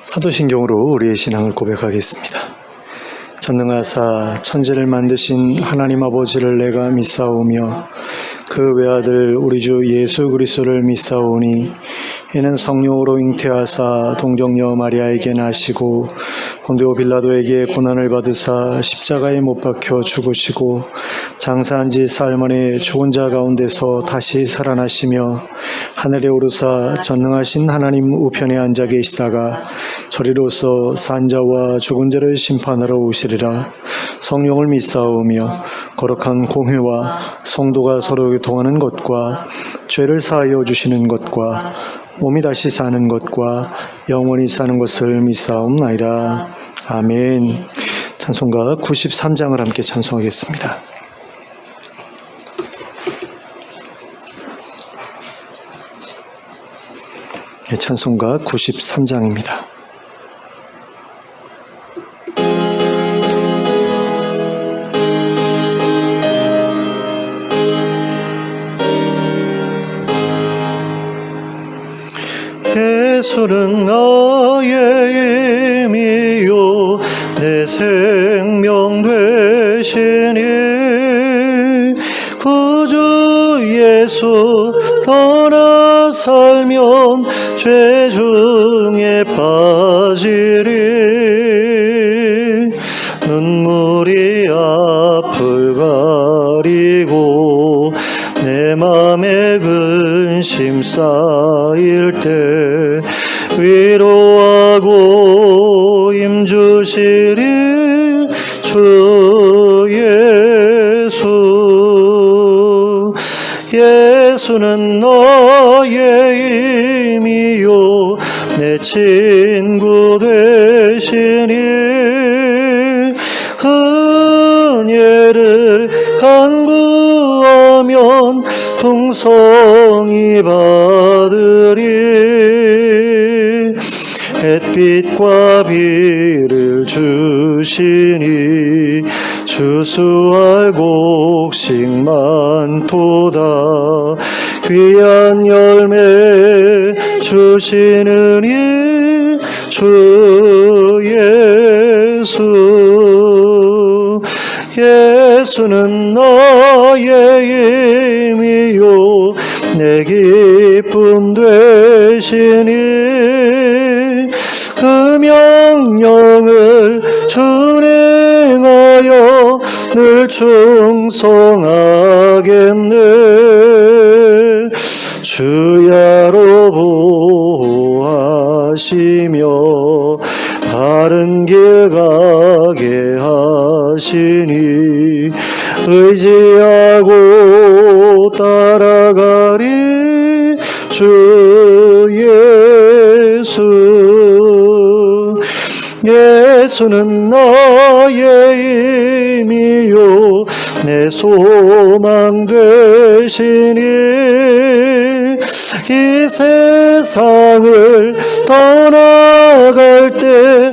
사도신경으로 우리의 신앙을 고백하겠습니다. 전능하사 천지를 만드신 하나님 아버지를 내가 믿사오며 그 외아들 우리 주 예수 그리스도를 믿사오니 이는 성령으로 잉태하사 동정녀 마리아에게 나시고 본디오 빌라도에게 고난을 받으사 십자가에 못 박혀 죽으시고 장사한 지 사흘 만에 죽은 자 가운데서 다시 살아나시며 하늘에 오르사 전능하신 하나님 우편에 앉아 계시다가 저리로서 산 자와 죽은 자를 심판하러 오시리라. 성령을 믿사오며 거룩한 공회와 성도가 서로 교통하는 것과 죄를 사하여 주시는 것과 몸이 다시 사는 것과 영원히 사는 것을 믿사옵나이다. 아멘. 찬송가 93장을 함께 찬송하겠습니다. 찬송가 93장입니다. 예수는 나의 힘이요 내 생명 되시니 구주 예수 떠나 살면 죄 중에 빠지리. 눈물이 앞을 가리고 내 맘에 근심 쌓일 때 위로하고 힘주시리 주 예수. 예수는 나의 힘이요 내 친구 되시니 은혜를 간구하면 풍성히 받으리. 햇빛과 비를 주시니 주수할 곡식 많도다. 귀한 열매 주시느니 주 예수. 예수는 나의 힘이요 내 기쁨 되시니 그 명령을 준행하여 늘 충성하겠네. 주야로 보호하시며 바른 길 가게 하시니 의지하고 따라가리 주 예수. 예수는 나의 힘이요 내 소망 되시니 이 세상을 떠나갈 때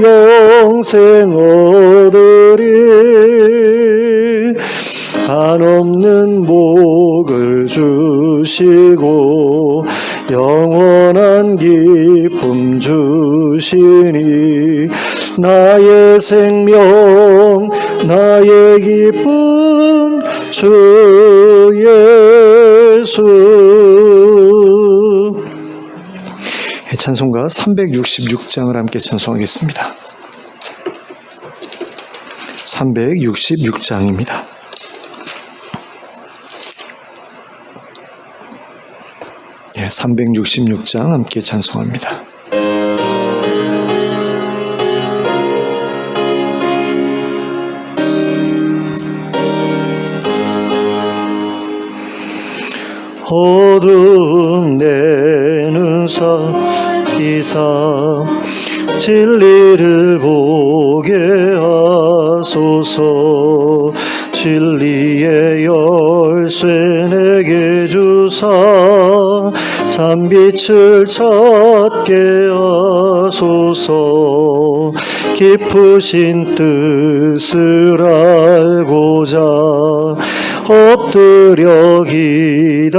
영생 얻으리. 한없는 복을 주시고 영원한 기쁨 주시니 나의 생명 나의 기쁨 주 예수. 찬송가 366장을 함께 찬송하겠습니다. 366장입니다. 예, 366장 함께 찬송합니다. 어두운 내 눈사 비사 진리를 보게 하소서. 진리의 열쇠 내게 주사 참빛을 찾게 하소서. 깊으신 뜻을 알고자 엎드려 기다리오니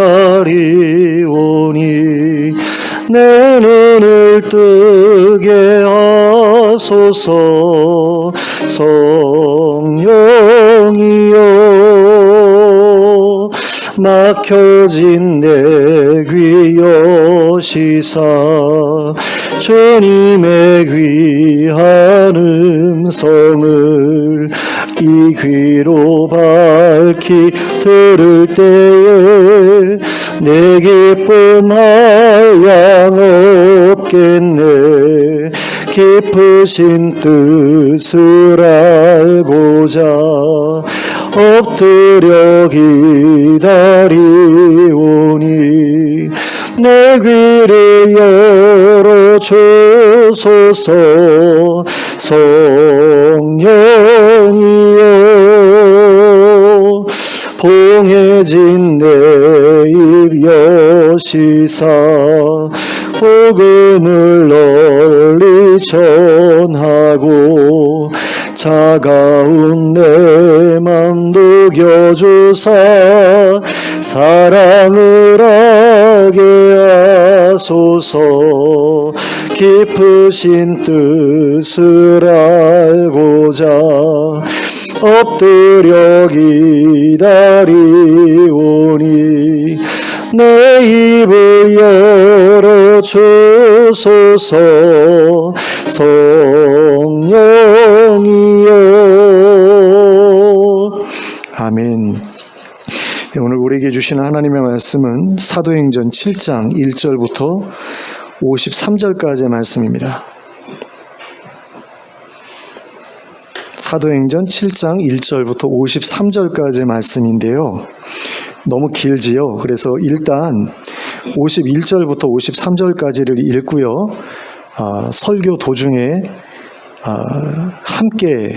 내 눈을 뜨게 하소서. 성령이여 막혀진 내 귀 여시사 주님의 귀한 음성을 이 귀로 밝히 들을 때에 내 기쁨 한량 없겠네. 깊으신 뜻을 알고자 엎드려 기다리오니 내 귀를 열어주소서. 성령이여 봉해진 내 입 여시사 복음을 널리 전하고 차가운 내 맘 녹여주사 사랑을 하게 하소서. 깊으신 뜻을 알고자 엎드려 기다리오니 내 입을 열어주소서. 성령이여. 아멘. 오늘 우리에게 주시는 하나님의 말씀은 사도행전 7장 1절부터 53절까지의 말씀입니다. 사도행전 7장 1절부터 53절까지의 말씀인데요. 너무 길지요. 그래서 일단 51절부터 53절까지를 읽고요. 설교 도중에 함께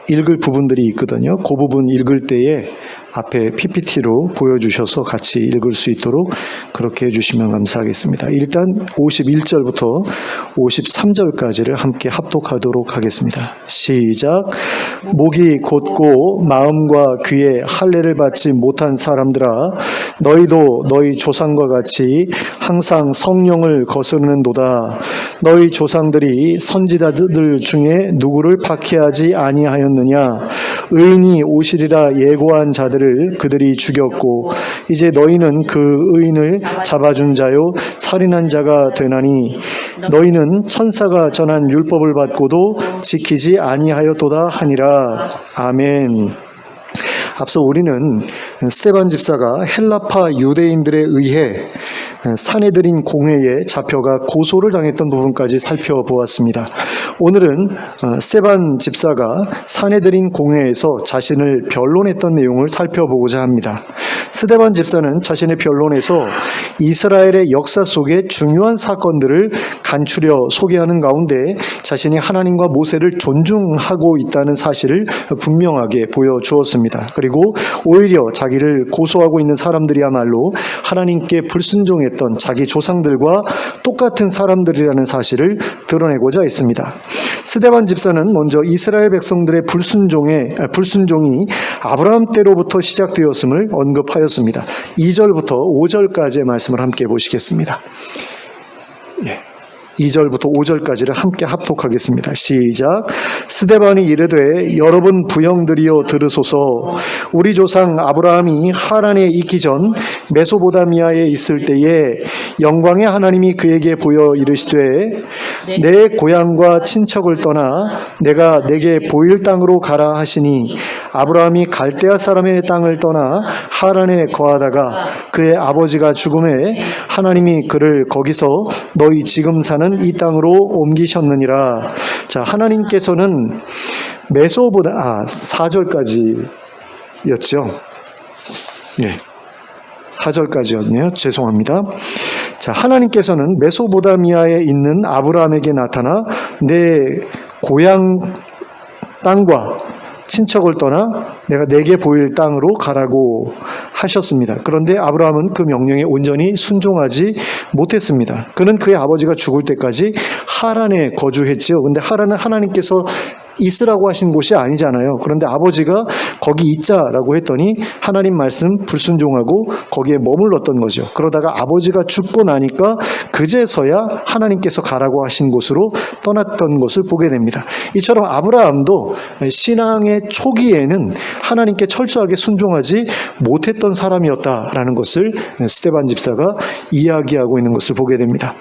읽을 부분들이 있거든요. 그 부분 읽을 때에 앞에 PPT로 보여주셔서 같이 읽을 수 있도록 그렇게 해주시면 감사하겠습니다. 일단 51절부터 53절까지를 함께 합독하도록 하겠습니다. 시작. 목이 곧고 마음과 귀에 할례를 받지 못한 사람들아, 너희도 너희 조상과 같이 항상 성령을 거스르는도다. 너희 조상들이 선지자들 중에 누구를 박해하지 아니하였느냐? 의인이 오시리라 예고한 자들을 그들이 죽였고 이제 너희는 그 의인을 잡아준 자요 살인한 자가 되나니 너희는 천사가 전한 율법을 받고도 지키지 아니하였도다 하니라. 아멘. 앞서 우리는 스데반 집사가 헬라파 유대인들에 의해 사내들인 공회에 잡혀가 고소를 당했던 부분까지 살펴보았습니다. 오늘은 스데반 집사가 사내들인 공회에서 자신을 변론했던 내용을 살펴보고자 합니다. 스데반 집사는 자신의 변론에서 이스라엘의 역사 속의 중요한 사건들을 간추려 소개하는 가운데 자신이 하나님과 모세를 존중하고 있다는 사실을 분명하게 보여주었습니다. 그리고 오히려 자기를 고소하고 있는 사람들이야말로 하나님께 불순종했던 자기 조상들과 똑같은 사람들이라는 사실을 드러내고자 했습니다. 스데반 집사는 먼저 이스라엘 백성들의 불순종이 아브라함 때로부터 시작되었음을 언급하였습니다. 2절부터 5절까지의 말씀을 함께 보시겠습니다. 2절부터 5절까지를 함께 합독하겠습니다. 시작. 스데반이 이르되 여러분 부형들이여 들으소서. 우리 조상 아브라함이 하란에 있기 전 메소보다미아에 있을 때에 영광의 하나님이 그에게 보여 이르시되 내 고향과 친척을 떠나 내가 내게 보일 땅으로 가라 하시니 아브라함이 갈대아 사람의 땅을 떠나 하란에 거하다가 그의 아버지가 죽음에 하나님이 그를 거기서 너희 지금 사는 이 땅으로 옮기셨느니라. 자, 하나님께서는 4절까지였죠. 4절까지였네요. 죄송합니다. 자, 하나님께서는 메소보다미아에 있는 아브라함에게 나타나 내 고향 땅과 친척을 떠나 내가 내게 보일 땅으로 가라고 하셨습니다. 그런데 아브라함은 그 명령에 온전히 순종하지 못했습니다. 그는 그의 아버지가 죽을 때까지 하란에 거주했지요. 근데 하란은 하나님께서 있으라고 하신 곳이 아니잖아요. 그런데 아버지가 거기 있자라고 했더니 하나님 말씀 불순종하고 거기에 머물렀던 거죠. 그러다가 아버지가 죽고 나니까 그제서야 하나님께서 가라고 하신 곳으로 떠났던 것을 보게 됩니다. 이처럼 아브라함도 신앙의 초기에는 하나님께 철저하게 순종하지 못했던 사람이었다라는 것을 스데반 집사가 이야기하고 있는 것을 보게 됩니다.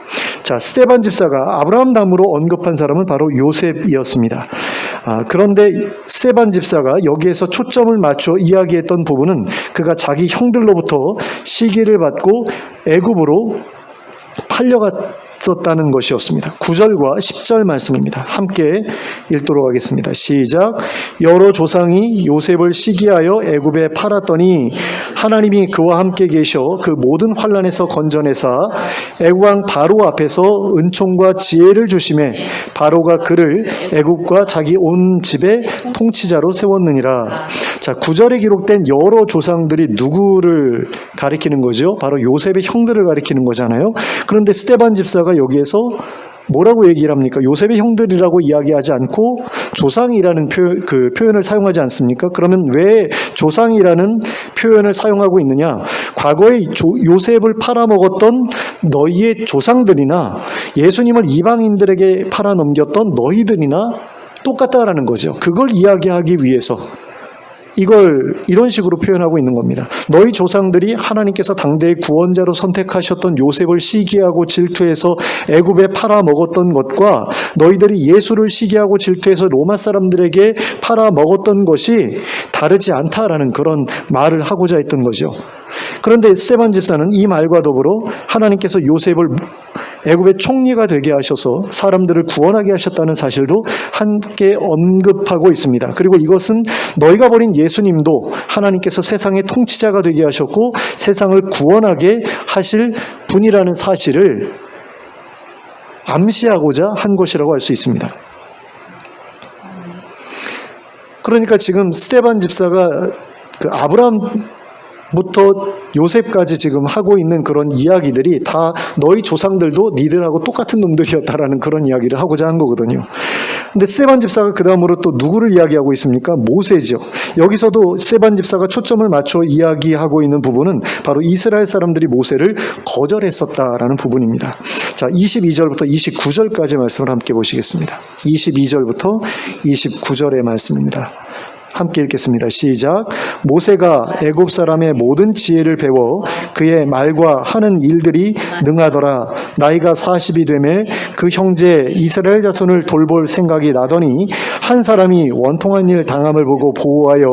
자, 스데반 집사가 아브라함 나무로 언급한 사람은 바로 요셉이었습니다. 그런데 스데반 집사가 여기에서 초점을 맞춰 이야기했던 부분은 그가 자기 형들로부터 시기를 받고 애굽으로 팔려갔었다는 것이었습니다. 9절과 10절 말씀입니다. 함께 읽도록 하겠습니다. 시작. 여러 조상이 요셉을 시기하여 애굽에 팔았더니 하나님이 그와 함께 계셔 그 모든 환난에서 건져내사 애굽 왕 바로 앞에서 은총과 지혜를 주심에 바로가 그를 애굽과 자기 온 집의 통치자로 세웠느니라. 자, 9절에 기록된 여러 조상들이 누구를 가리키는 거죠? 바로 요셉의 형들을 가리키는 거잖아요. 그런데 스데반 집사가 여기에서 뭐라고 얘기를 합니까? 요셉의 형들이라고 이야기하지 않고 조상이라는 표현을 사용하지 않습니까? 그러면 왜 조상이라는 표현을 사용하고 있느냐? 과거에 요셉을 팔아먹었던 너희의 조상들이나 예수님을 이방인들에게 팔아넘겼던 너희들이나 똑같다라는 거죠. 그걸 이야기하기 위해서 이걸 이런 식으로 표현하고 있는 겁니다. 너희 조상들이 하나님께서 당대의 구원자로 선택하셨던 요셉을 시기하고 질투해서 애굽에 팔아먹었던 것과 너희들이 예수를 시기하고 질투해서 로마 사람들에게 팔아먹었던 것이 다르지 않다라는 그런 말을 하고자 했던 거죠. 그런데 스데반 집사는 이 말과 더불어 하나님께서 요셉을 애굽의 총리가 되게 하셔서 사람들을 구원하게 하셨다는 사실도 함께 언급하고 있습니다. 그리고 이것은 너희가 버린 예수님도 하나님께서 세상의 통치자가 되게 하셨고 세상을 구원하게 하실 분이라는 사실을 암시하고자 한 것이라고 할 수 있습니다. 그러니까 지금 스데반 집사가 아브라함부터 요셉까지 지금 하고 있는 그런 이야기들이 다 너희 조상들도 니들하고 똑같은 놈들이었다라는 그런 이야기를 하고자 한 거거든요. 근데 스데반 집사가 그 다음으로 또 누구를 이야기하고 있습니까? 모세죠. 여기서도 스데반 집사가 초점을 맞춰 이야기하고 있는 부분은 바로 이스라엘 사람들이 모세를 거절했었다라는 부분입니다. 자, 22절부터 29절까지 말씀을 함께 보시겠습니다. 22절부터 29절의 말씀입니다. 함께 읽겠습니다. 시작. 모세가 애굽 사람의 모든 지혜를 배워 그의 말과 하는 일들이 능하더라. 나이가 40이 되매 그 형제 이스라엘 자손을 돌볼 생각이 나더니 한 사람이 원통한 일 당함을 보고 보호하여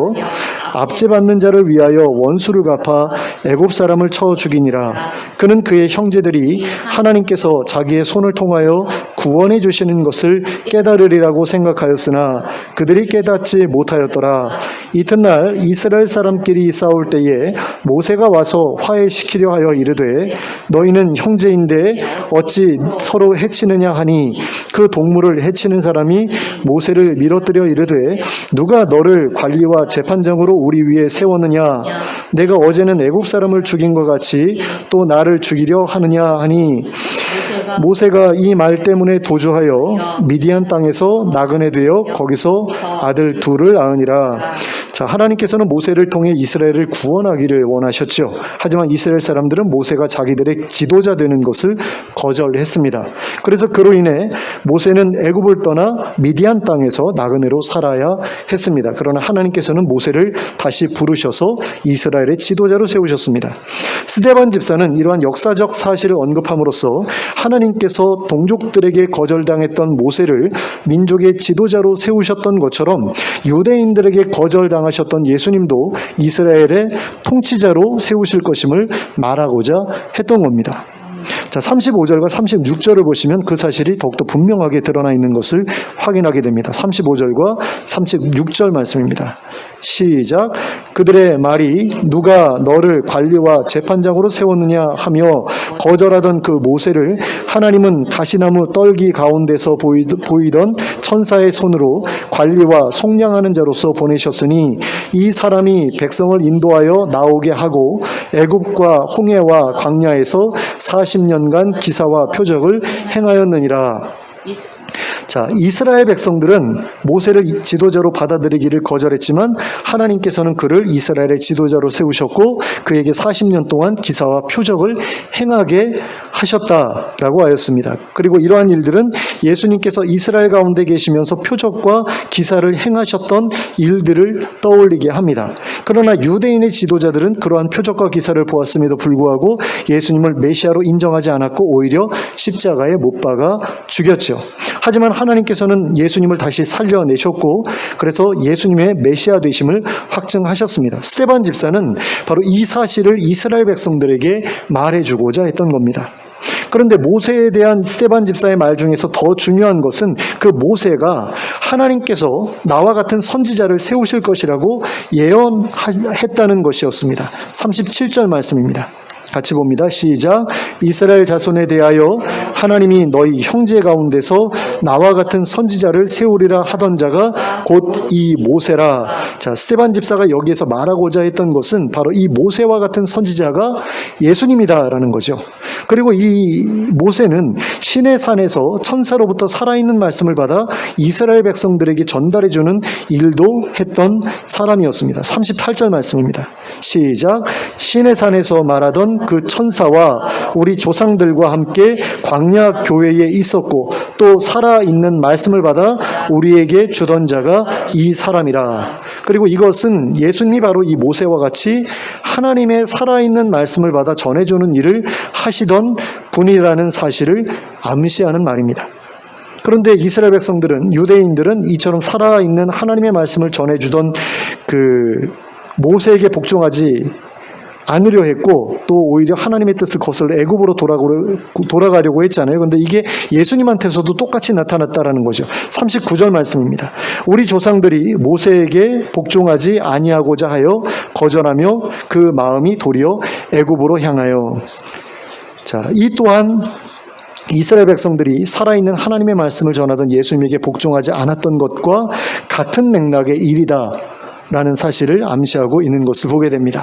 압제받는 자를 위하여 원수를 갚아 애굽 사람을 쳐 죽이니라. 그는 그의 형제들이 하나님께서 자기의 손을 통하여 구원해 주시는 것을 깨달으리라고 생각하였으나 그들이 깨닫지 못하였더라. 이튿날 이스라엘 사람끼리 싸울 때에 모세가 와서 화해시키려 하여 이르되 너희는 형제인데 어찌 서로 해치느냐 하니 그 동물을 해치는 사람이 모세를 밀어뜨려 이르되 누가 너를 관리와 재판장으로 우리 위에 세웠느냐? 내가 어제는 애굽 사람을 죽인 것 같이 또 나를 죽이려 하느냐 하니 모세가 이 말 때문에 도주하여 미디안 땅에서 나그네 되어 거기서 아들 둘을 낳으니라. 자, 하나님께서는 모세를 통해 이스라엘을 구원하기를 원하셨죠. 하지만 이스라엘 사람들은 모세가 자기들의 지도자 되는 것을 거절했습니다. 그래서 그로 인해 모세는 애굽을 떠나 미디안 땅에서 나그네로 살아야 했습니다. 그러나 하나님께서는 모세를 다시 부르셔서 이스라엘의 지도자로 세우셨습니다. 스데반 집사는 이러한 역사적 사실을 언급함으로써 하나님께서 동족들에게 거절당했던 모세를 민족의 지도자로 세우셨던 것처럼 유대인들에게 거절당하셨던 예수님도 이스라엘의 통치자로 세우실 것임을 말하고자 했던 겁니다. 자, 35절과 36절을 보시면 그 사실이 더욱더 분명하게 드러나 있는 것을 확인하게 됩니다. 35절과 36절 말씀입니다. 시작. 그들의 말이 누가 너를 관리와 재판장으로 세웠느냐 하며 거절하던 그 모세를 하나님은 가시나무 떨기 가운데서 보이던 천사의 손으로 관리와 속량하는 자로서 보내셨으니 이 사람이 백성을 인도하여 나오게 하고 애굽과 홍해와 광야에서 40년간 기사와 표적을 행하였느니라. 자, 이스라엘 백성들은 모세를 지도자로 받아들이기를 거절했지만 하나님께서는 그를 이스라엘의 지도자로 세우셨고 그에게 40년 동안 기사와 표적을 행하게 하셨다라고 하였습니다. 그리고 이러한 일들은 예수님께서 이스라엘 가운데 계시면서 표적과 기사를 행하셨던 일들을 떠올리게 합니다. 그러나 유대인의 지도자들은 그러한 표적과 기사를 보았음에도 불구하고 예수님을 메시아로 인정하지 않았고 오히려 십자가에 못 박아 죽였죠. 하지만 하나님께서는 예수님을 다시 살려내셨고 그래서 예수님의 메시아 되심을 확증하셨습니다. 스데반 집사는 바로 이 사실을 이스라엘 백성들에게 말해주고자 했던 겁니다. 그런데 모세에 대한 스데반 집사의 말 중에서 더 중요한 것은 그 모세가 하나님께서 나와 같은 선지자를 세우실 것이라고 예언했다는 것이었습니다. 37절 말씀입니다. 같이 봅니다. 시작. 이스라엘 자손에 대하여 하나님이 너희 형제 가운데서 나와 같은 선지자를 세우리라 하던 자가 곧 이 모세라. 자, 스데반 집사가 여기에서 말하고자 했던 것은 바로 이 모세와 같은 선지자가 예수님이다라는 거죠. 그리고 이 모세는 신의 산에서 천사로부터 살아있는 말씀을 받아 이스라엘 백성들에게 전달해주는 일도 했던 사람이었습니다. 38절 말씀입니다. 시작. 신의 산에서 말하던 그 천사와 우리 조상들과 함께 광야 교회에 있었고 또 살아있는 말씀을 받아 우리에게 주던 자가 이 사람이라. 그리고 이것은 예수님이 바로 이 모세와 같이 하나님의 살아있는 말씀을 받아 전해주는 일을 하시던 분이라는 사실을 암시하는 말입니다. 그런데 이스라엘 백성들은, 유대인들은 이처럼 살아있는 하나님의 말씀을 전해주던 그 모세에게 복종하지 않으려 했고 또 오히려 하나님의 뜻을 거슬러 애굽으로 돌아가려고 했잖아요. 그런데 이게 예수님한테서도 똑같이 나타났다라는 거죠. 39절 말씀입니다. 우리 조상들이 모세에게 복종하지 아니하고자 하여 거절하며 그 마음이 도리어 애굽으로 향하여. 자, 이 또한 이스라엘 백성들이 살아있는 하나님의 말씀을 전하던 예수님에게 복종하지 않았던 것과 같은 맥락의 일이다라는 사실을 암시하고 있는 것을 보게 됩니다.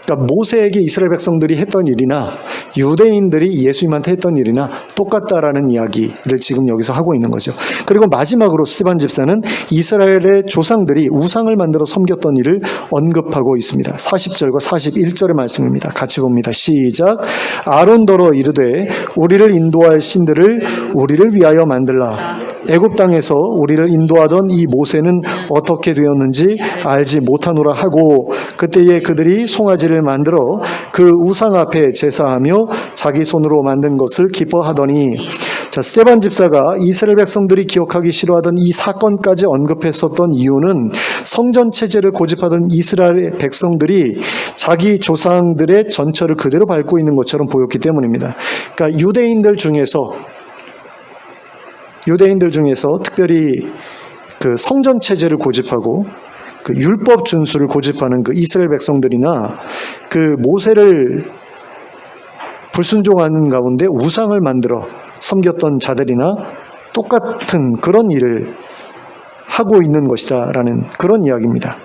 그러니까 모세에게 이스라엘 백성들이 했던 일이나 유대인들이 예수님한테 했던 일이나 똑같다라는 이야기를 지금 여기서 하고 있는 거죠. 그리고 마지막으로 스데반 집사는 이스라엘의 조상들이 우상을 만들어 섬겼던 일을 언급하고 있습니다. 40절과 41절의 말씀입니다. 같이 봅니다. 시작. 아론더러 이르되 우리를 인도할 신들을 우리를 위하여 만들라. 애굽 땅에서 우리를 인도하던 이 모세는 어떻게 되었는지 알지 못하노라 하고 그때에 그들이 송아지를 만들어 그 우상 앞에 제사하며 자기 손으로 만든 것을 기뻐하더니. 자, 스데반 집사가 이스라엘 백성들이 기억하기 싫어하던 이 사건까지 언급했었던 이유는 성전 체제를 고집하던 이스라엘 백성들이 자기 조상들의 전처를 그대로 밟고 있는 것처럼 보였기 때문입니다. 그러니까 유대인들 중에서 특별히 그 성전 체제를 고집하고 그 율법 준수를 고집하는 그 이스라엘 백성들이나 그 모세를 불순종하는 가운데 우상을 만들어 섬겼던 자들이나 똑같은 그런 일을 하고 있는 것이다라는 그런 이야기입니다.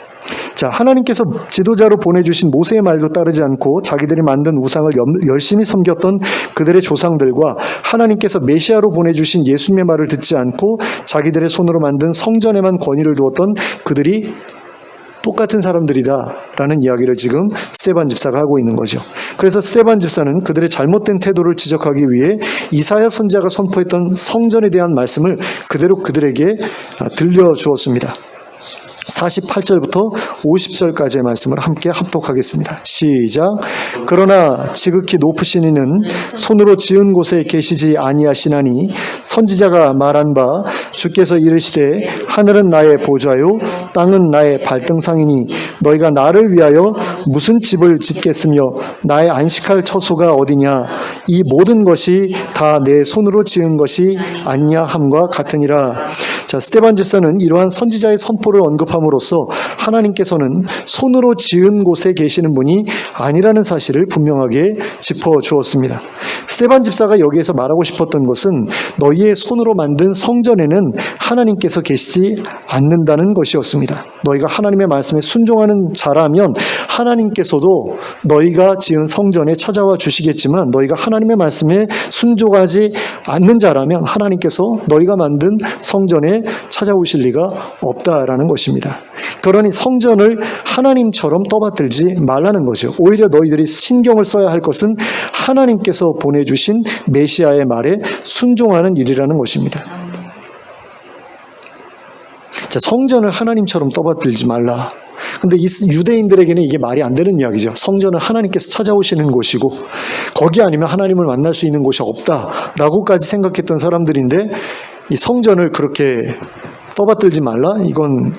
자, 하나님께서 지도자로 보내주신 모세의 말도 따르지 않고 자기들이 만든 우상을 열심히 섬겼던 그들의 조상들과 하나님께서 메시아로 보내주신 예수님의 말을 듣지 않고 자기들의 손으로 만든 성전에만 권위를 두었던 그들이 똑같은 사람들이다라는 이야기를 지금 스데반 집사가 하고 있는 거죠. 그래서 스데반 집사는 그들의 잘못된 태도를 지적하기 위해 이사야 선지자가 선포했던 성전에 대한 말씀을 그대로 그들에게 들려주었습니다. 48절부터 50절까지의 말씀을 함께 합독하겠습니다. 시작. 그러나 지극히 높으신 이는 손으로 지은 곳에 계시지 아니하시나니 선지자가 말한 바 주께서 이르시되 하늘은 나의 보좌요 땅은 나의 발등상이니 너희가 나를 위하여 무슨 집을 짓겠으며 나의 안식할 처소가 어디냐. 이 모든 것이 다 내 손으로 지은 것이 아니냐 함과 같으니라. 자, 스데반 집사는 이러한 선지자의 선포를 언급함으로써 하나님께서는 손으로 지은 곳에 계시는 분이 아니라는 사실을 분명하게 짚어주었습니다. 스데반 집사가 여기에서 말하고 싶었던 것은 너희의 손으로 만든 성전에는 하나님께서 계시지 않는다는 것이었습니다. 너희가 하나님의 말씀에 순종하는 자라면 하나님께서도 너희가 지은 성전에 찾아와 주시겠지만, 너희가 하나님의 말씀에 순종하지 않는 자라면 하나님께서 너희가 만든 성전에 찾아오실 리가 없다라는 것입니다. 그러니 성전을 하나님처럼 떠받들지 말라는 거죠. 오히려 너희들이 신경을 써야 할 것은 하나님께서 보내주신 메시아의 말에 순종하는 일이라는 것입니다. 자, 성전을 하나님처럼 떠받들지 말라. 근데 이 유대인들에게는 이게 말이 안 되는 이야기죠. 성전은 하나님께서 찾아오시는 곳이고 거기 아니면 하나님을 만날 수 있는 곳이 없다라고까지 생각했던 사람들인데, 이 성전을 그렇게 떠받들지 말라? 이건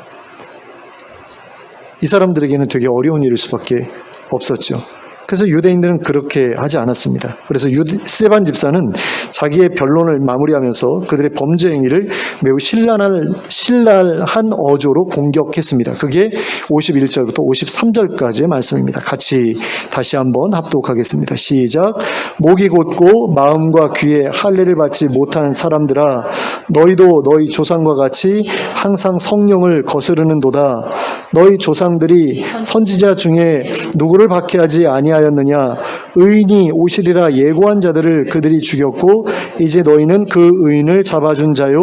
이 사람들에게는 되게 어려운 일일 수밖에 없었죠. 그래서 유대인들은 그렇게 하지 않았습니다. 그래서 스데반 집사는 자기의 변론을 마무리하면서 그들의 범죄 행위를 매우 신랄한 어조로 공격했습니다. 그게 51절부터 53절까지의 말씀입니다. 같이 다시 한번 합독하겠습니다. 시작. 목이 곧고 마음과 귀에 할례를 받지 못한 사람들아, 너희도 너희 조상과 같이 항상 성령을 거스르는도다. 너희 조상들이 선지자 중에 누구를 박해하지 아니하였느냐? 의인이 오시리라 예고한 자들을 그들이 죽였고 이제 너희는 그 의인을 잡아준 자요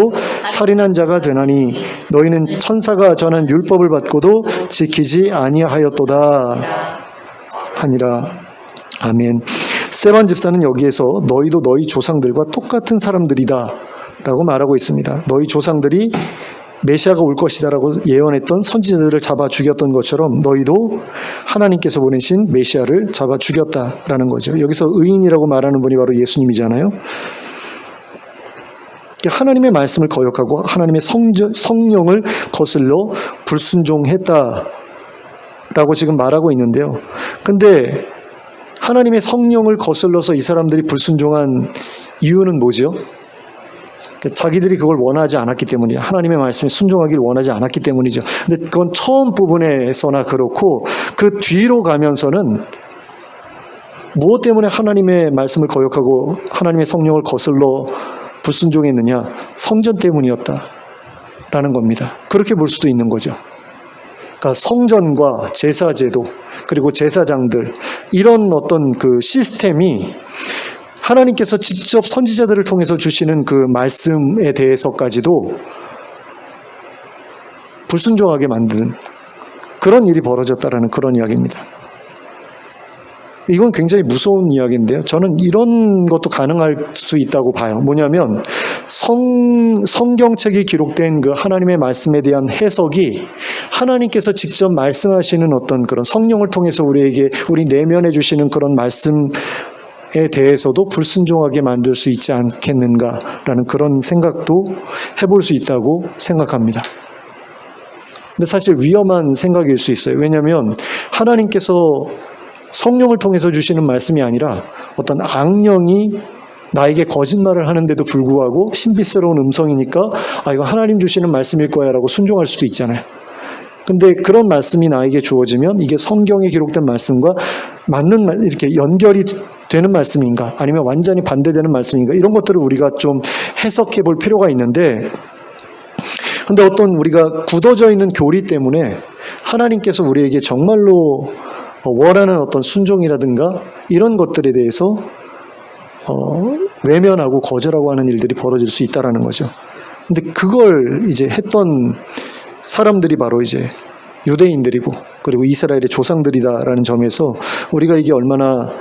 살인한 자가 되나니 너희는 천사가 전한 율법을 받고도 지키지 아니하였도다 하니라. 아멘. 스데반 집사는 여기에서 너희도 너희 조상들과 똑같은 사람들이다 라고 말하고 있습니다. 너희 조상들이 메시아가 올 것이다라고 예언했던 선지자들을 잡아 죽였던 것처럼 너희도 하나님께서 보내신 메시아를 잡아 죽였다라는 거죠. 여기서 의인이라고 말하는 분이 바로 예수님이잖아요. 하나님의 말씀을 거역하고 하나님의 성령을 거슬러 불순종했다라고 지금 말하고 있는데요. 근데 하나님의 성령을 거슬러서 이 사람들이 불순종한 이유는 뭐죠? 자기들이 그걸 원하지 않았기 때문이에요. 하나님의 말씀에 순종하기를 원하지 않았기 때문이죠. 근데 그건 처음 부분에서나 그렇고 그 뒤로 가면서는 무엇 때문에 하나님의 말씀을 거역하고 하나님의 성령을 거슬러 불순종했느냐? 성전 때문이었다라는 겁니다. 그렇게 볼 수도 있는 거죠. 그러니까 성전과 제사제도 그리고 제사장들, 이런 어떤 그 시스템이 하나님께서 직접 선지자들을 통해서 주시는 그 말씀에 대해서까지도 불순종하게 만드는 그런 일이 벌어졌다라는 그런 이야기입니다. 이건 굉장히 무서운 이야기인데요. 저는 이런 것도 가능할 수 있다고 봐요. 뭐냐면 성경책이 기록된 그 하나님의 말씀에 대한 해석이 하나님께서 직접 말씀하시는 어떤 그런 성령을 통해서 우리에게 우리 내면해 주시는 그런 말씀에 대해서도 불순종하게 만들 수 있지 않겠는가라는 그런 생각도 해볼 수 있다고 생각합니다. 근데 사실 위험한 생각일 수 있어요. 왜냐하면 하나님께서 성령을 통해서 주시는 말씀이 아니라 어떤 악령이 나에게 거짓말을 하는데도 불구하고 신비스러운 음성이니까 이거 하나님 주시는 말씀일 거야 라고 순종할 수도 있잖아요. 근데 그런 말씀이 나에게 주어지면 이게 성경에 기록된 말씀과 맞는 이렇게 연결이 되는 말씀인가 아니면 완전히 반대되는 말씀인가, 이런 것들을 우리가 좀 해석해 볼 필요가 있는데, 근데 어떤 우리가 굳어져 있는 교리 때문에 하나님께서 우리에게 정말로 원하는 어떤 순종이라든가 이런 것들에 대해서 외면하고 거절하고 하는 일들이 벌어질 수 있다라는 거죠. 근데 그걸 이제 했던 사람들이 바로 이제 유대인들이고 그리고 이스라엘의 조상들이다라는 점에서 우리가 이게 얼마나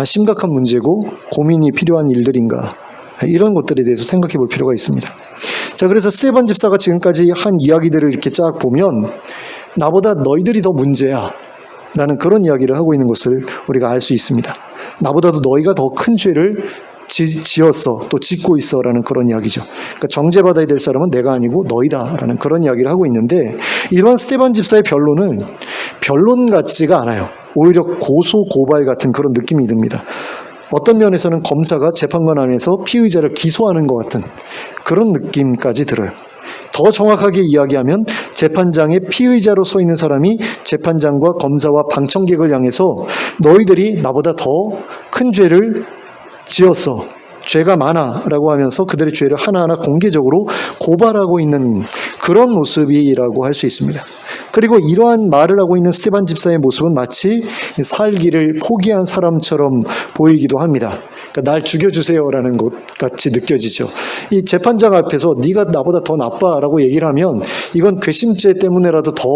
심각한 문제고 고민이 필요한 일들인가, 이런 것들에 대해서 생각해 볼 필요가 있습니다. 자, 그래서 스데반 집사가 지금까지 한 이야기들을 이렇게 쫙 보면 나보다 너희들이 더 문제야 라는 그런 이야기를 하고 있는 것을 우리가 알 수 있습니다. 나보다도 너희가 더 큰 죄를 지었어, 또 짓고 있어 라는 그런 이야기죠. 그러니까 정죄받아야 될 사람은 내가 아니고 너희다 라는 그런 이야기를 하고 있는데, 이러한 스데반 집사의 변론은 변론 같지가 않아요. 오히려 고소 고발 같은 그런 느낌이 듭니다. 어떤 면에서는 검사가 재판관 안에서 피의자를 기소하는 것 같은 그런 느낌까지 들어요. 더 정확하게 이야기하면 재판장의 피의자로 서 있는 사람이 재판장과 검사와 방청객을 향해서 너희들이 나보다 더 큰 죄를 지었어, 죄가 많아 라고 하면서 그들의 죄를 하나하나 공개적으로 고발하고 있는 그런 모습이라고 할 수 있습니다. 그리고 이러한 말을 하고 있는 스데반 집사의 모습은 마치 살기를 포기한 사람처럼 보이기도 합니다. 그러니까 날 죽여주세요라는 것 같이 느껴지죠. 이 재판장 앞에서 네가 나보다 더 나빠라고 얘기를 하면 이건 괘씸죄 때문에라도 더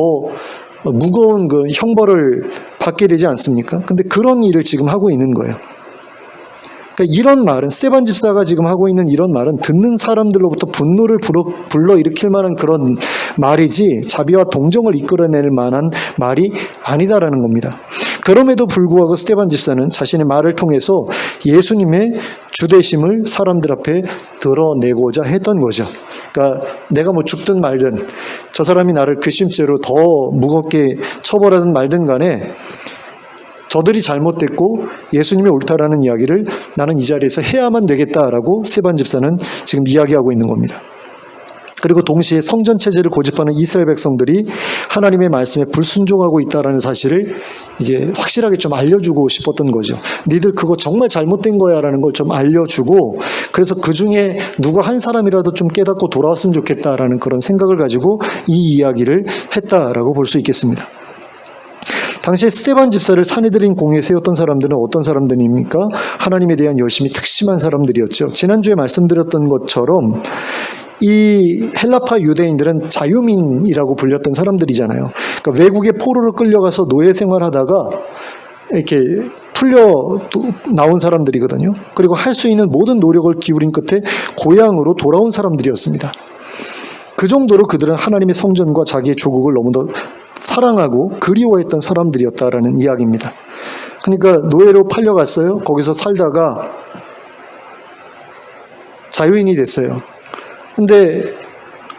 무거운 그 형벌을 받게 되지 않습니까? 근데 그런 일을 지금 하고 있는 거예요. 그러니까 이런 말은, 스데반 집사가 지금 하고 있는 이런 말은 듣는 사람들로부터 분노를 불러일으킬 만한 그런 말이지 자비와 동정을 이끌어낼 만한 말이 아니다라는 겁니다. 그럼에도 불구하고 스데반 집사는 자신의 말을 통해서 예수님의 주되심을 사람들 앞에 드러내고자 했던 거죠. 그러니까 내가 뭐 죽든 말든 저 사람이 나를 괘씸죄로 더 무겁게 처벌하든 말든 간에 저들이 잘못됐고 예수님이 옳다라는 이야기를 나는 이 자리에서 해야만 되겠다라고 스데반 집사는 지금 이야기하고 있는 겁니다. 그리고 동시에 성전 체제를 고집하는 이스라엘 백성들이 하나님의 말씀에 불순종하고 있다라는 사실을 이제 확실하게 좀 알려주고 싶었던 거죠. 니들 그거 정말 잘못된 거야라는 걸 좀 알려주고, 그래서 그 중에 누가 한 사람이라도 좀 깨닫고 돌아왔으면 좋겠다라는 그런 생각을 가지고 이 이야기를 했다라고 볼 수 있겠습니다. 당시에 스데반 집사를 사내들인 공에 세웠던 사람들은 어떤 사람들입니까? 하나님에 대한 열심이 특심한 사람들이었죠. 지난주에 말씀드렸던 것처럼 이 헬라파 유대인들은 자유민이라고 불렸던 사람들이잖아요. 그러니까 외국에 포로로 끌려가서 노예 생활하다가 이렇게 풀려 나온 사람들이거든요. 그리고 할 수 있는 모든 노력을 기울인 끝에 고향으로 돌아온 사람들이었습니다. 그 정도로 그들은 하나님의 성전과 자기의 조국을 너무도 사랑하고 그리워했던 사람들이었다라는 이야기입니다. 그러니까 노예로 팔려갔어요. 거기서 살다가 자유인이 됐어요. 근데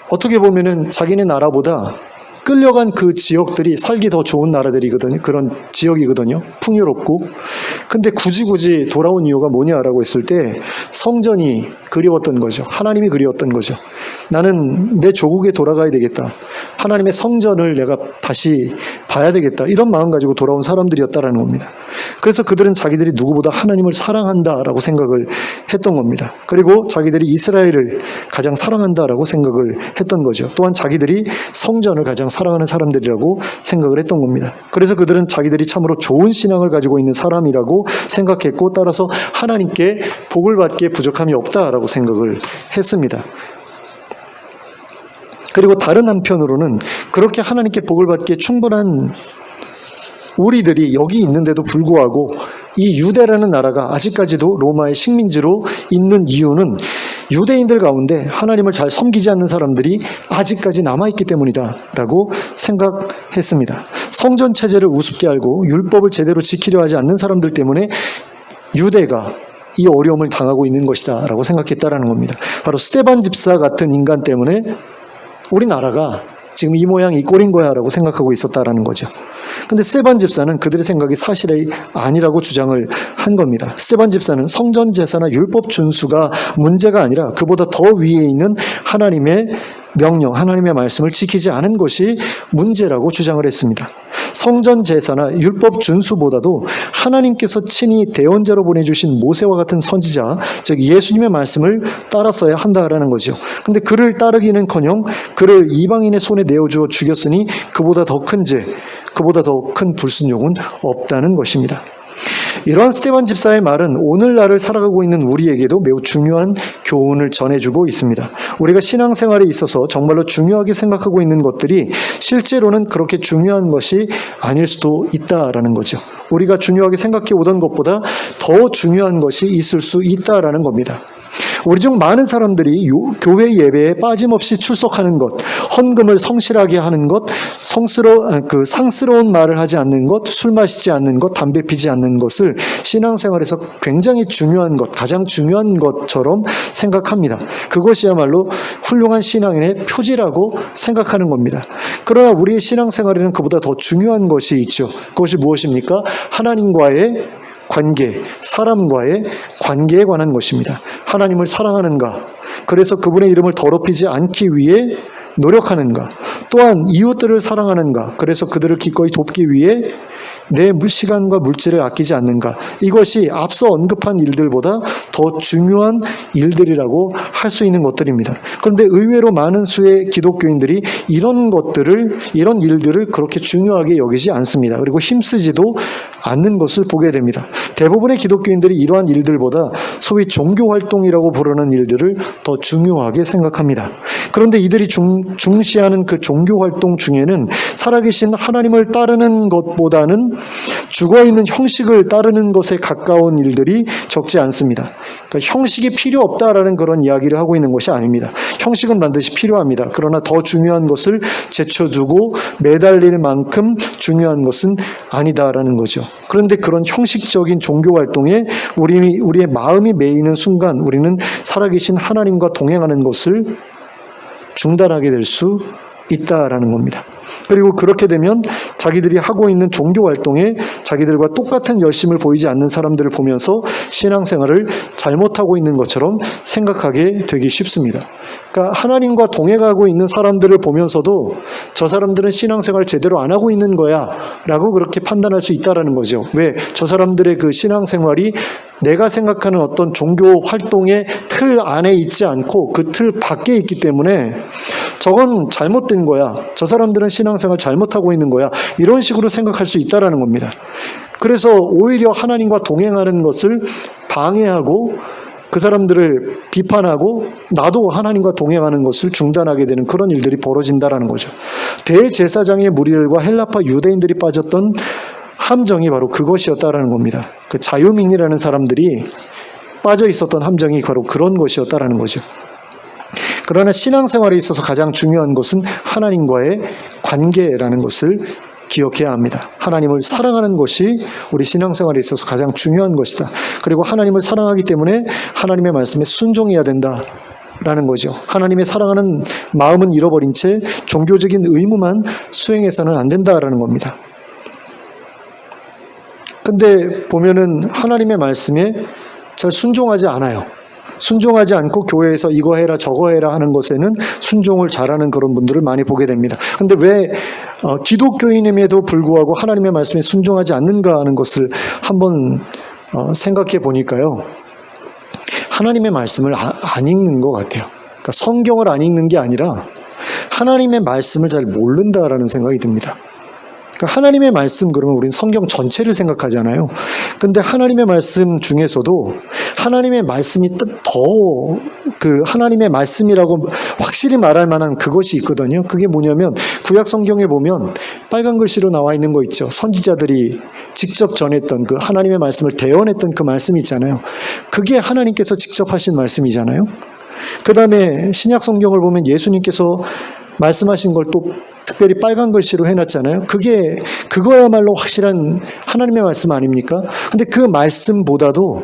어떻게 보면은 자기네 나라보다 끌려간 그 지역들이 살기 더 좋은 나라들이거든요. 그런 지역이거든요. 풍요롭고. 근데 굳이 돌아온 이유가 뭐냐라고 했을 때 성전이 그리웠던 거죠. 하나님이 그리웠던 거죠. 나는 내 조국에 돌아가야 되겠다. 하나님의 성전을 내가 다시 봐야 되겠다. 이런 마음 가지고 돌아온 사람들이었다라는 겁니다. 그래서 그들은 자기들이 누구보다 하나님을 사랑한다라고 생각을 했던 겁니다. 그리고 자기들이 이스라엘을 가장 사랑한다라고 생각을 했던 거죠. 또한 자기들이 성전을 가장 사랑하는 사람들이라고 생각을 했던 겁니다. 그래서 그들은 자기들이 참으로 좋은 신앙을 가지고 있는 사람이라고 생각했고, 따라서 하나님께 복을 받기에 부족함이 없다라고 생각을 했습니다. 그리고 다른 한편으로는 그렇게 하나님께 복을 받기에 충분한 우리들이 여기 있는데도 불구하고 이 유대라는 나라가 아직까지도 로마의 식민지로 있는 이유는 유대인들 가운데 하나님을 잘 섬기지 않는 사람들이 아직까지 남아있기 때문이다 라고 생각했습니다. 성전 체제를 우습게 알고 율법을 제대로 지키려 하지 않는 사람들 때문에 유대가 이 어려움을 당하고 있는 것이다 라고 생각했다라는 겁니다. 바로 스데반 집사 같은 인간 때문에 우리나라가 지금 이 모양 이 꼴인 거야 라고 생각하고 있었다라는 거죠. 근데 스데반 집사는 그들의 생각이 사실이 아니라고 주장을 한 겁니다. 스데반 집사는 성전 제사나 율법 준수가 문제가 아니라 그보다 더 위에 있는 하나님의 명령, 하나님의 말씀을 지키지 않은 것이 문제라고 주장을 했습니다. 성전 제사나 율법 준수보다도 하나님께서 친히 대언자로 보내주신 모세와 같은 선지자, 즉 예수님의 말씀을 따랐어야 한다라는 거죠. 근데 그를 따르기는커녕 그를 이방인의 손에 내어주어 죽였으니 그보다 더 큰 죄, 그보다 더 큰 불순종은 없다는 것입니다. 이러한 스데반 집사의 말은 오늘날을 살아가고 있는 우리에게도 매우 중요한 교훈을 전해주고 있습니다. 우리가 신앙생활에 있어서 정말로 중요하게 생각하고 있는 것들이 실제로는 그렇게 중요한 것이 아닐 수도 있다라는 거죠. 우리가 중요하게 생각해 오던 것보다 더 중요한 것이 있을 수 있다라는 겁니다. 우리 중 많은 사람들이 교회 예배에 빠짐없이 출석하는 것, 헌금을 성실하게 하는 것, 상스러운 말을 하지 않는 것, 술 마시지 않는 것, 담배 피지 않는 것을 신앙생활에서 굉장히 중요한 것, 가장 중요한 것처럼 생각합니다. 그것이야말로 훌륭한 신앙인의 표지라고 생각하는 겁니다. 그러나 우리의 신앙생활에는 그보다 더 중요한 것이 있죠. 그것이 무엇입니까? 하나님과의 관계, 사람과의 관계에 관한 것입니다. 하나님을 사랑하는가? 그래서 그분의 이름을 더럽히지 않기 위해 노력하는가? 또한 이웃들을 사랑하는가? 그래서 그들을 기꺼이 돕기 위해 내 시간과 물질을 아끼지 않는가? 이것이 앞서 언급한 일들보다 더 중요한 일들이라고 할 수 있는 것들입니다. 그런데 의외로 많은 수의 기독교인들이 이런 일들을 그렇게 중요하게 여기지 않습니다. 그리고 힘쓰지도 않는 것을 보게 됩니다. 대부분의 기독교인들이 이러한 일들보다 소위 종교활동이라고 부르는 일들을 더 중요하게 생각합니다. 그런데 이들이 중시하는 그 종교활동 중에는 살아계신 하나님을 따르는 것보다는 죽어있는 형식을 따르는 것에 가까운 일들이 적지 않습니다. 그러니까 형식이 필요 없다라는 그런 이야기를 하고 있는 것이 아닙니다. 형식은 반드시 필요합니다. 그러나 더 중요한 것을 제쳐두고 매달릴 만큼 중요한 것은 아니다라는 거죠. 그런데 그런 형식적인 종교활동에 우리의 마음이 매이는 순간 우리는 살아계신 하나님과 동행하는 것을 중단하게 될 수 있다라는 겁니다. 그리고 그렇게 되면 자기들이 하고 있는 종교활동에 자기들과 똑같은 열심을 보이지 않는 사람들을 보면서 신앙생활을 잘못하고 있는 것처럼 생각하게 되기 쉽습니다. 그러니까 하나님과 동행하고 있는 사람들을 보면서도 저 사람들은 신앙생활 제대로 안 하고 있는 거야 라고 그렇게 판단할 수 있다는 거죠. 왜? 저 사람들의 그 신앙생활이 내가 생각하는 어떤 종교활동의 틀 안에 있지 않고 그 틀 밖에 있기 때문에 저건 잘못된 거야. 저 사람들은 신앙생활 잘못하고 있는 거야. 이런 식으로 생각할 수 있다는 겁니다. 그래서 오히려 하나님과 동행하는 것을 방해하고 그 사람들을 비판하고 나도 하나님과 동행하는 것을 중단하게 되는 그런 일들이 벌어진다는 거죠. 대제사장의 무리들과 헬라파 유대인들이 빠졌던 함정이 바로 그것이었다는 겁니다. 그 자유민이라는 사람들이 빠져 있었던 함정이 바로 그런 것이었다는 거죠. 그러나 신앙생활에 있어서 가장 중요한 것은 하나님과의 관계라는 것을 기억해야 합니다. 하나님을 사랑하는 것이 우리 신앙생활에 있어서 가장 중요한 것이다. 그리고 하나님을 사랑하기 때문에 하나님의 말씀에 순종해야 된다라는 거죠. 하나님의 사랑하는 마음은 잃어버린 채 종교적인 의무만 수행해서는 안 된다라는 겁니다. 근데 보면은 하나님의 말씀에 잘 순종하지 않아요. 순종하지 않고 교회에서 이거 해라 저거 해라 하는 것에는 순종을 잘하는 그런 분들을 많이 보게 됩니다. 근데 왜 기독교인임에도 불구하고 하나님의 말씀에 순종하지 않는가 하는 것을 한번 생각해 보니까요. 하나님의 말씀을 안 읽는 것 같아요. 그러니까 성경을 안 읽는 게 아니라 하나님의 말씀을 잘 모른다라는 생각이 듭니다. 그러니까 하나님의 말씀 그러면 우리는 성경 전체를 생각하잖아요. 근데 하나님의 말씀 중에서도 하나님의 말씀이 더 하나님의 말씀이라고 확실히 말할 만한 그것이 있거든요. 그게 뭐냐면 구약 성경에 보면 빨간 글씨로 나와 있는 거 있죠. 선지자들이 직접 전했던 그 하나님의 말씀을 대언했던 그 말씀 있잖아요. 그게 하나님께서 직접 하신 말씀이잖아요. 그 다음에 신약 성경을 보면 예수님께서 말씀하신 걸 또 특별히 빨간 글씨로 해놨잖아요. 그거야말로 확실한 하나님의 말씀 아닙니까? 근데 그 말씀보다도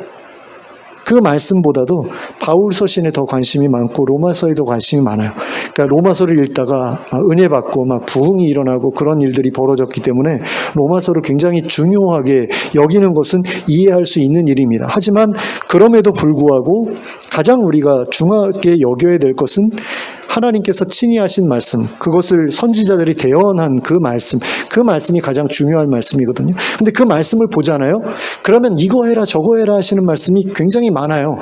바울 서신에 더 관심이 많고 로마서에 더 관심이 많아요. 그러니까 로마서를 읽다가 은혜 받고 막 부흥이 일어나고 그런 일들이 벌어졌기 때문에 로마서를 굉장히 중요하게 여기는 것은 이해할 수 있는 일입니다. 하지만 그럼에도 불구하고 가장 우리가 중하게 여겨야 될 것은 하나님께서 친히 하신 말씀, 그것을 선지자들이 대언한 그 말씀이 가장 중요한 말씀이거든요. 근데 그 말씀을 보잖아요. 그러면 이거 해라 저거 해라 하시는 말씀이 굉장히 많아요.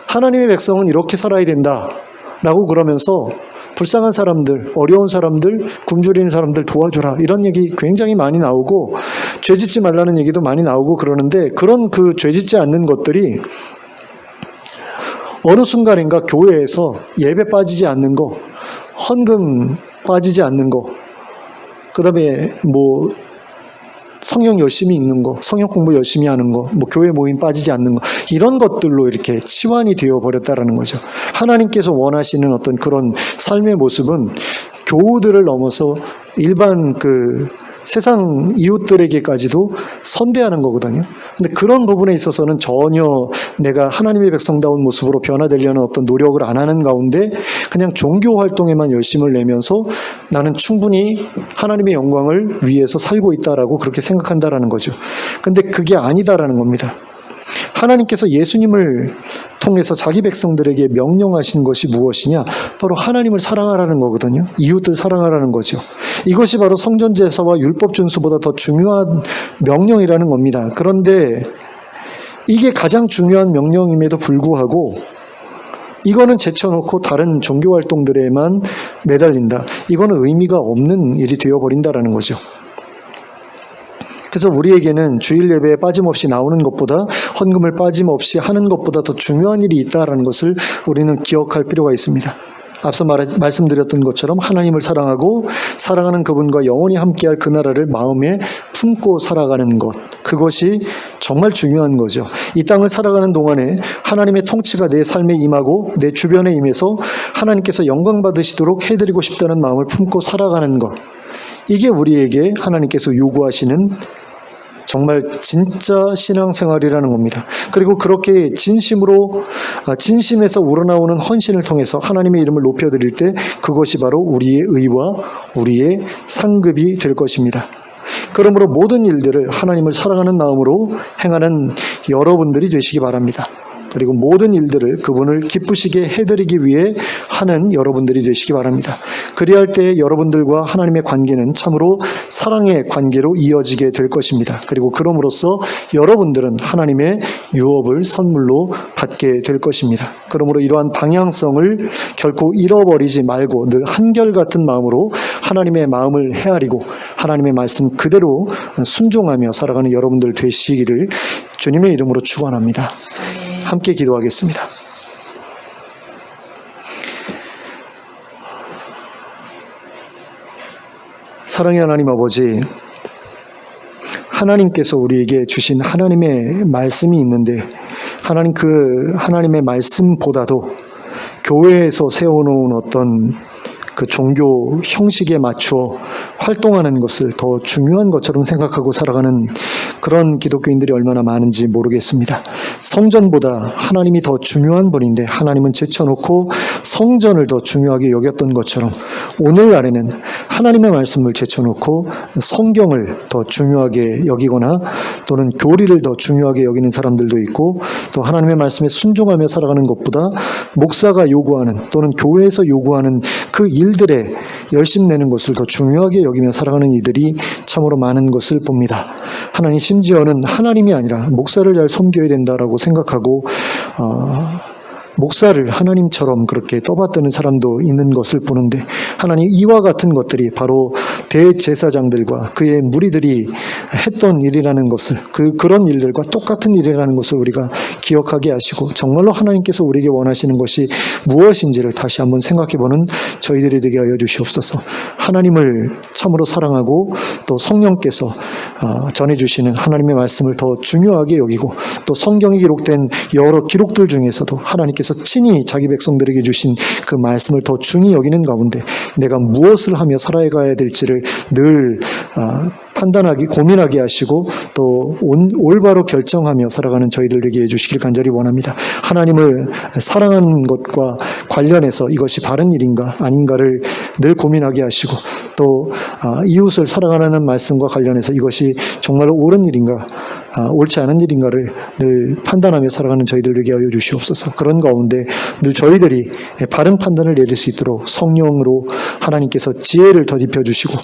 하나님의 백성은 이렇게 살아야 된다라고 그러면서 불쌍한 사람들, 어려운 사람들, 굶주리는 사람들 도와줘라 이런 얘기 굉장히 많이 나오고 죄짓지 말라는 얘기도 많이 나오고 그러는데 그런 그 죄짓지 않는 것들이 어느 순간인가 교회에서 예배 빠지지 않는 거, 헌금 빠지지 않는 거, 그 다음에 뭐 성경 열심히 읽는 거, 성경 공부 열심히 하는 거, 뭐 교회 모임 빠지지 않는 거, 이런 것들로 이렇게 치환이 되어 버렸다라는 거죠. 하나님께서 원하시는 어떤 그런 삶의 모습은 교우들을 넘어서 일반 세상 이웃들에게까지도 선대하는 거거든요. 근데 그런 부분에 있어서는 전혀 내가 하나님의 백성다운 모습으로 변화되려는 어떤 노력을 안 하는 가운데 그냥 종교 활동에만 열심을 내면서 나는 충분히 하나님의 영광을 위해서 살고 있다라고 그렇게 생각한다라는 거죠. 근데 그게 아니다라는 겁니다. 하나님께서 예수님을 통해서 자기 백성들에게 명령하신 것이 무엇이냐? 바로 하나님을 사랑하라는 거거든요. 이웃들 사랑하라는 거죠. 이것이 바로 성전 제사와 율법 준수보다 더 중요한 명령이라는 겁니다. 그런데 이게 가장 중요한 명령임에도 불구하고 이거는 제쳐놓고 다른 종교 활동들에만 매달린다. 이거는 의미가 없는 일이 되어버린다라는 거죠. 그래서 우리에게는 주일 예배에 빠짐없이 나오는 것보다 헌금을 빠짐없이 하는 것보다 더 중요한 일이 있다라는 것을 우리는 기억할 필요가 있습니다. 앞서 말씀드렸던 것처럼 하나님을 사랑하고 사랑하는 그분과 영원히 함께할 그 나라를 마음에 품고 살아가는 것, 그것이 정말 중요한 거죠. 이 땅을 살아가는 동안에 하나님의 통치가 내 삶에 임하고 내 주변에 임해서 하나님께서 영광 받으시도록 해드리고 싶다는 마음을 품고 살아가는 것, 이게 우리에게 하나님께서 요구하시는 정말 진짜 신앙생활이라는 겁니다. 그리고 그렇게 진심에서 우러나오는 헌신을 통해서 하나님의 이름을 높여드릴 때 그것이 바로 우리의 의와 우리의 상급이 될 것입니다. 그러므로 모든 일들을 하나님을 사랑하는 마음으로 행하는 여러분들이 되시기 바랍니다. 그리고 모든 일들을 그분을 기쁘시게 해드리기 위해 하는 여러분들이 되시기 바랍니다. 그리할 때 여러분들과 하나님의 관계는 참으로 사랑의 관계로 이어지게 될 것입니다. 그리고 그럼으로써 여러분들은 하나님의 유업을 선물로 받게 될 것입니다. 그러므로 이러한 방향성을 결코 잃어버리지 말고 늘 한결같은 마음으로 하나님의 마음을 헤아리고 하나님의 말씀 그대로 순종하며 살아가는 여러분들 되시기를 주님의 이름으로 축원합니다. 함께 기도하겠습니다. 사랑의 하나님 아버지, 하나님께서 우리에게 주신 하나님의 말씀이 있는데 하나님의 말씀보다도 교회에서 세워놓은 어떤 그 종교 형식에 맞추어 활동하는 것을 더 중요한 것처럼 생각하고 살아가는 그런 기독교인들이 얼마나 많은지 모르겠습니다. 성전보다 하나님이 더 중요한 분인데 하나님은 제쳐놓고 성전을 더 중요하게 여겼던 것처럼 오늘날에는 하나님의 말씀을 제쳐놓고 성경을 더 중요하게 여기거나 또는 교리를 더 중요하게 여기는 사람들도 있고, 또 하나님의 말씀에 순종하며 살아가는 것보다 목사가 요구하는 또는 교회에서 요구하는 그 일들에 열심 내는 것을 더 중요하게 여기며 살아가는 이들이 참으로 많은 것을 봅니다. 하나님, 심지어는 하나님이 아니라 목사를 잘 섬겨야 된다라고 생각하고 목사를 하나님처럼 그렇게 떠받드는 사람도 있는 것을 보는데, 하나님, 이와 같은 것들이 바로 대제사장들과 그의 무리들이 했던 일이라는 것을, 그런 일들과 똑같은 일이라는 것을 우리가 기억하게 하시고, 정말로 하나님께서 우리에게 원하시는 것이 무엇인지를 다시 한번 생각해보는 저희들이 되게 하여 주시옵소서. 하나님을 참으로 사랑하고 또 성령께서 전해주시는 하나님의 말씀을 더 중요하게 여기고, 또 성경에 기록된 여러 기록들 중에서도 하나님께서 친히 자기 백성들에게 주신 그 말씀을 더 중히 여기는 가운데 내가 무엇을 하며 살아가야 될지를 늘 판단하기, 고민하게 하시고 또 올바로 결정하며 살아가는 저희들에게 해주시길 간절히 원합니다. 하나님을 사랑하는 것과 관련해서 이것이 바른 일인가 아닌가를 늘 고민하게 하시고, 또 이웃을 사랑하라는 말씀과 관련해서 이것이 정말로 옳은 일인가 옳지 않은 일인가를 늘 판단하며 살아가는 저희들에게 하여 주시옵소서. 그런 가운데 늘 저희들이 바른 판단을 내릴 수 있도록 성령으로 하나님께서 지혜를 더입혀 주시고,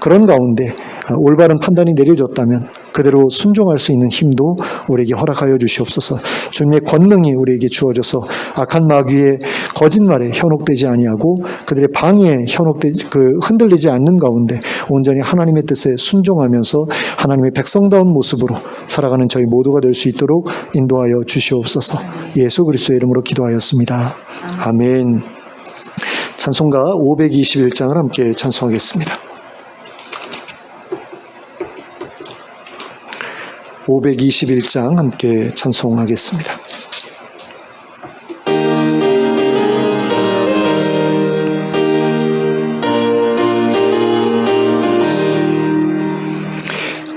그런 가운데 올바른 판단이 내려졌다면 그대로 순종할 수 있는 힘도 우리에게 허락하여 주시옵소서. 주님의 권능이 우리에게 주어져서 악한 마귀의 거짓말에 현혹되지 아니하고 그들의 방해에 흔들리지 않는 가운데 온전히 하나님의 뜻에 순종하면서 하나님의 백성다운 모습으로 살아가는 저희 모두가 될 수 있도록 인도하여 주시옵소서. 예수 그리스도의 이름으로 기도하였습니다. 아멘. 찬송가 521장을 함께 찬송하겠습니다. 521장 함께 찬송하겠습니다.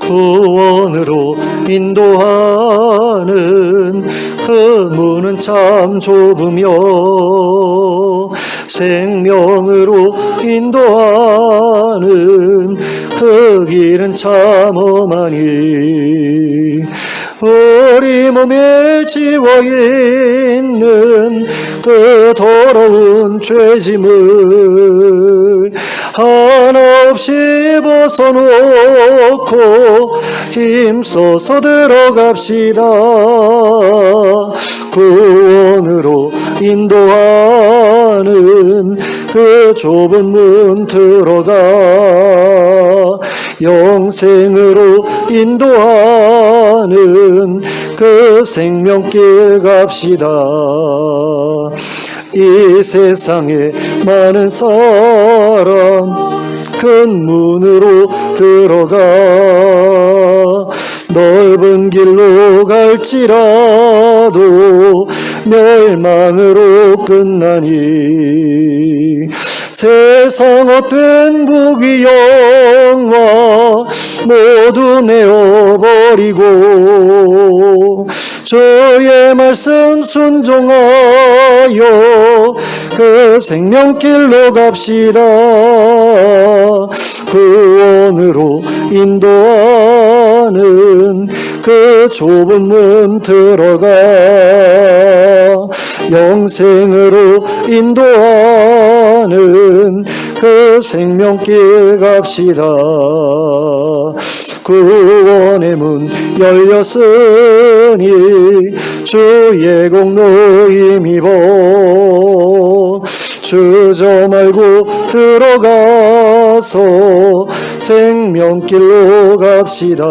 구원으로 인도하는 그 문은 참 좁으며 생명으로 인도하는 그 길은 참 험하니 우리 몸에 지워있는 그 더러운 죄짐을 한없이 벗어놓고 힘써서 들어갑시다. 구원으로 인도하는 그 좁은 문 들어가 영생으로 인도하는 그 생명길 갑시다. 이 세상에 많은 사람 큰 문으로 들어가 넓은 길로 갈지라도 멸망으로 끝나니 세상 헛된 부귀 영화 모두 내어버리고 주의 말씀 순종하여 그 생명길로 갑시다. 구원으로 인도하는 그 좁은 문 들어가 영생으로 인도하는 그 생명길 갑시다. 구원의 문 열렸으니 주의 공로 힘입어 주저 말고 들어가서 생명길로 갑시다.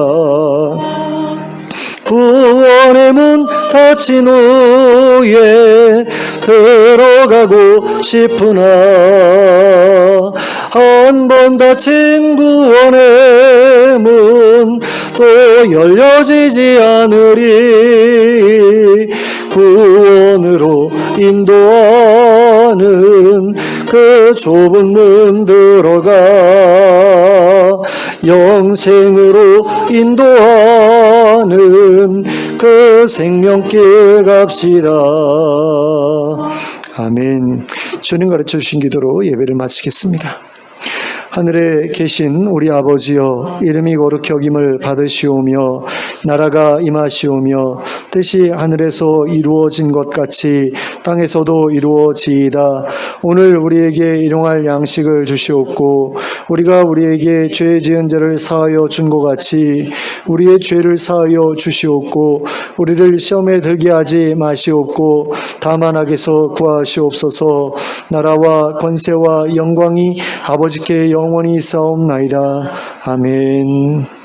구원의 문 닫힌 후에 들어가고 싶으나 한 번 닫힌 구원의 문 또 열려지지 않으리. 구원으로 인도하는 그 좁은 문 들어가 영생으로 인도하는 그 생명길 갑시다. 아멘. 주님 가르쳐 주신 기도로 예배를 마치겠습니다. 하늘에 계신 우리 아버지여, 이름이 거룩히 여김을 받으시오며 나라가 임하시오며 뜻이 하늘에서 이루어진 것 같이 땅에서도 이루어지이다. 오늘 우리에게 일용할 양식을 주시옵고 우리가 우리에게 죄 지은 자를 사하여 준 것 같이 우리의 죄를 사하여 주시옵고 우리를 시험에 들게 하지 마시옵고 다만 악에서 구하시옵소서. 나라와 권세와 영광이 아버지께 영원히 있사옵나이다. 아멘.